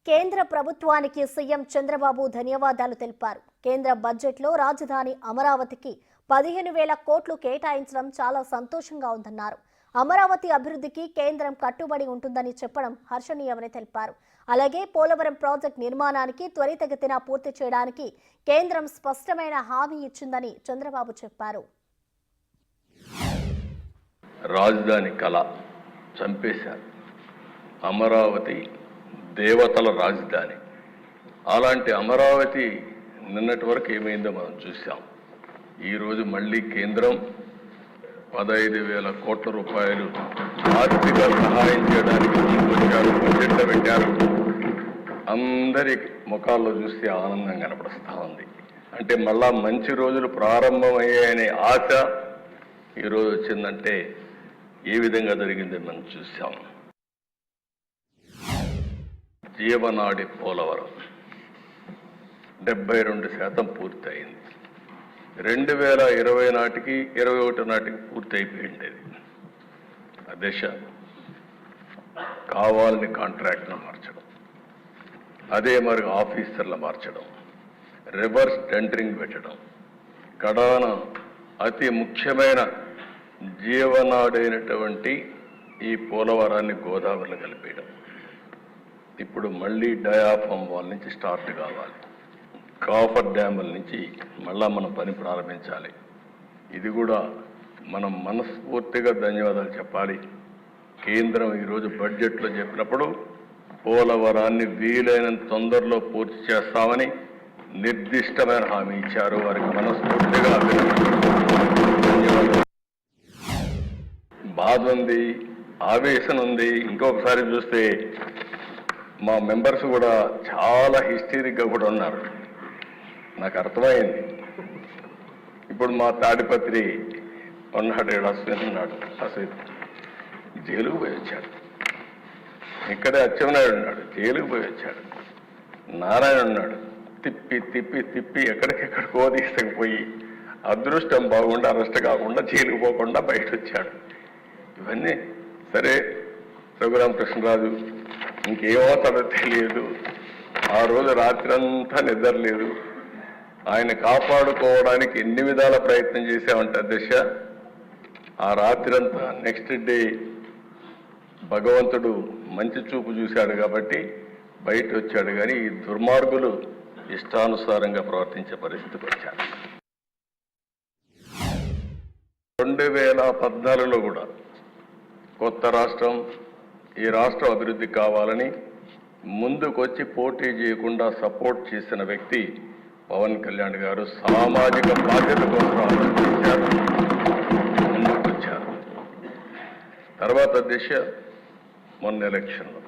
కేంద్ర ప్రభుత్వానికి సీఎం చంద్రబాబు ధన్యవాదాలు తెలిపారు. కేంద్ర బడ్జెట్లో రాజధాని అమరావతికి 15,000 కోట్లు కేటాయించడం చాలా సంతోషంగా ఉందన్నారు. అమరావతి అభివృద్ధికి కేంద్రం కట్టుబడి ఉంటుందని చెప్పడం హర్షణీయమని తెలిపారు. అలాగే పోలవరం ప్రాజెక్టు నిర్మాణానికి త్వరితగతిన పూర్తి చేయడానికి కేంద్రం స్పష్టమైన హామీ ఇచ్చిందని చంద్రబాబు చెప్పారు. రాజధాని కళ చంపేశారు. అమరావతి దేవతల రాజధాని. అలాంటి అమరావతి నిన్నటి వరకు ఏమైందో మనం చూసాం. ఈరోజు మళ్ళీ కేంద్రం 15,000 కోట్ల రూపాయలు ఆర్థిక సహాయం చేయడానికి వచ్చారు, బడ్జెట్లో పెట్టారు. అందరి ముఖాల్లో చూస్తే ఆనందం కనపడుస్తూ ఉంది. అంటే మళ్ళా మంచి రోజులు ప్రారంభమయ్యాయనే ఆశ ఈరోజు వచ్చిందంటే ఏ విధంగా జరిగింది మనం చూసాం. జీవనాడి పోలవరం 72% పూర్తయింది. 2020 నాటికి 21 నాటికి పూర్తి అయిపోయింది. ఆ దశ కావాలని కాంట్రాక్ట్ను మార్చడం, అదే మరి ఆఫీసర్లు మార్చడం, రివర్స్ టెండరింగ్ పెట్టడం, కడాన అతి ముఖ్యమైన జీవనాడైనటువంటి ఈ పోలవరాన్ని గోదావరిలో కలిపేయడం. ఇప్పుడు మళ్ళీ డయాఫామ్ వాల్ నుంచి స్టార్ట్ కావాలి. కాఫర్ డ్యాముల నుంచి మళ్ళా మనం పని ప్రారంభించాలి. ఇది కూడా మనం మనస్ఫూర్తిగా ధన్యవాదాలు చెప్పాలి. కేంద్రం ఈరోజు బడ్జెట్లో చెప్పినప్పుడు పోలవరాన్ని వీలైనంత తొందరలో పూర్తి చేస్తామని నిర్దిష్టమైన హామీ ఇచ్చారు. వారికి మనస్ఫూర్తిగా ధన్యవాదాలు. బాధ ఉంది, ఆవేశం ఉంది. ఇంకొకసారి చూస్తే మా మెంబర్స్ కూడా చాలా హిస్టరిక్గా కూడా ఉన్నారు. నాకు అర్థమైంది. ఇప్పుడు మా తాడిపత్రి ఉన్నాడు, అశ్విన్ ఉన్నాడు. అశ్విన్ జైలుకు పోయి వచ్చాడు. ఇక్కడే అచ్చెన్నాయుడు ఉన్నాడు, జైలుకు పోయి వచ్చాడు. నారాయణ ఉన్నాడు, తిప్పి తిప్పి తిప్పి ఎక్కడికెక్కడికో తీసుకుపోయి అదృష్టం బాగుండా అరెస్ట్ కాకుండా జైలుకు పోకుండా బయట వచ్చాడు. ఇవన్నీ సరే. రఘురామకృష్ణరాజు ఇంకేమవుతాడో తెలియదు. ఆ రోజు రాత్రంతా నిద్రలేదు. ఆయన కాపాడుకోవడానికి ఎన్ని విధాల ప్రయత్నం చేశామంటే దశ ఆ రాత్రంతా నెక్స్ట్ డే భగవంతుడు మంచి చూపు చూశాడు కాబట్టి బయట వచ్చాడు. కానీ ఈ దుర్మార్గులు ఇష్టానుసారంగా ప్రవర్తించే పరిస్థితికి వచ్చారు. 2014లో కూడా కొత్త రాష్ట్రం, ఈ రాష్ట్రం అభివృద్ధి కావాలని ముందుకొచ్చి పోటీ చేయకుండా సపోర్ట్ చేసిన వ్యక్తి పవన్ కళ్యాణ్ గారు. సామాజిక బాధ్యత కోసం ఆలోచించారు, ముందుకొచ్చారు. తర్వాత దిశ మొన్న ఎలక్షన్లో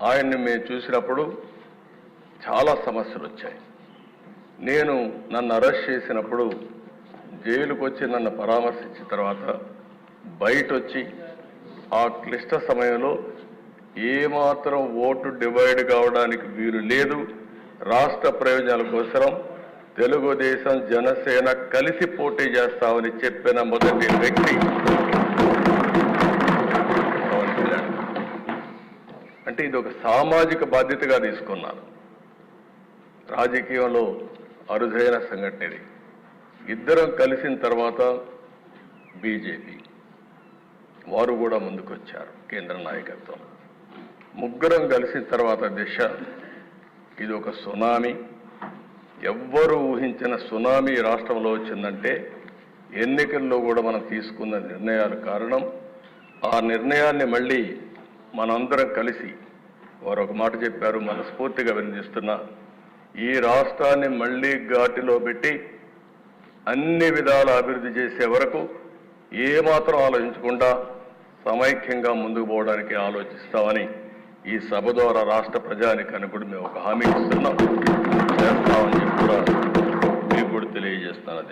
ఆయన్ని మేము చూసినప్పుడు చాలా సమస్యలు వచ్చాయి. నన్ను అరెస్ట్ చేసినప్పుడు జైలుకు వచ్చి నన్ను పరామర్శించిన తర్వాత బయట వచ్చి ఆ క్లిష్ట సమయంలో ఏమాత్రం ఓటు డివైడ్ కావడానికి వీలు లేదు, రాష్ట్ర ప్రయోజనాల కోసం తెలుగుదేశం జనసేన కలిసి పోటీ చేస్తామని చెప్పిన మొదటి వ్యక్తి పవన్ కళ్యాణ్. అంటే ఇది ఒక సామాజిక బాధ్యతగా తీసుకున్నారు. రాజకీయంలో అరుదైన సంఘటన ఇది. ఇద్దరం కలిసిన తర్వాత బీజేపీ వారు కూడా ముందుకొచ్చారు, కేంద్ర నాయకత్వం. ముగ్గురం కలిసిన తర్వాత దిశ ఇది ఒక సునామీ. ఎవ్వరూ ఊహించిన సునామీ రాష్ట్రంలో వచ్చిందంటే ఎన్నికల్లో కూడా మనం తీసుకున్న నిర్ణయాలు కారణం. ఆ నిర్ణయాన్ని మళ్ళీ మనందరం కలిసి వారు ఒక మాట చెప్పారు, మనస్ఫూర్తిగా వినిపిస్తున్నా. ఈ రాష్ట్రాన్ని మళ్ళీ ఘాటిలో పెట్టి అన్ని విధాల అభివృద్ధి చేసే వరకు ఏమాత్రం ఆలోచించకుండా సమైక్యంగా ముందుకు పోవడానికి ఆలోచిస్తామని ఈ సభ ద్వారా రాష్ట్ర ప్రజానికానికి కూడా మేము ఒక హామీ ఇస్తున్నాం, చేస్తామని చెప్పి కూడా మీకు కూడా తెలియజేస్తున్నాను.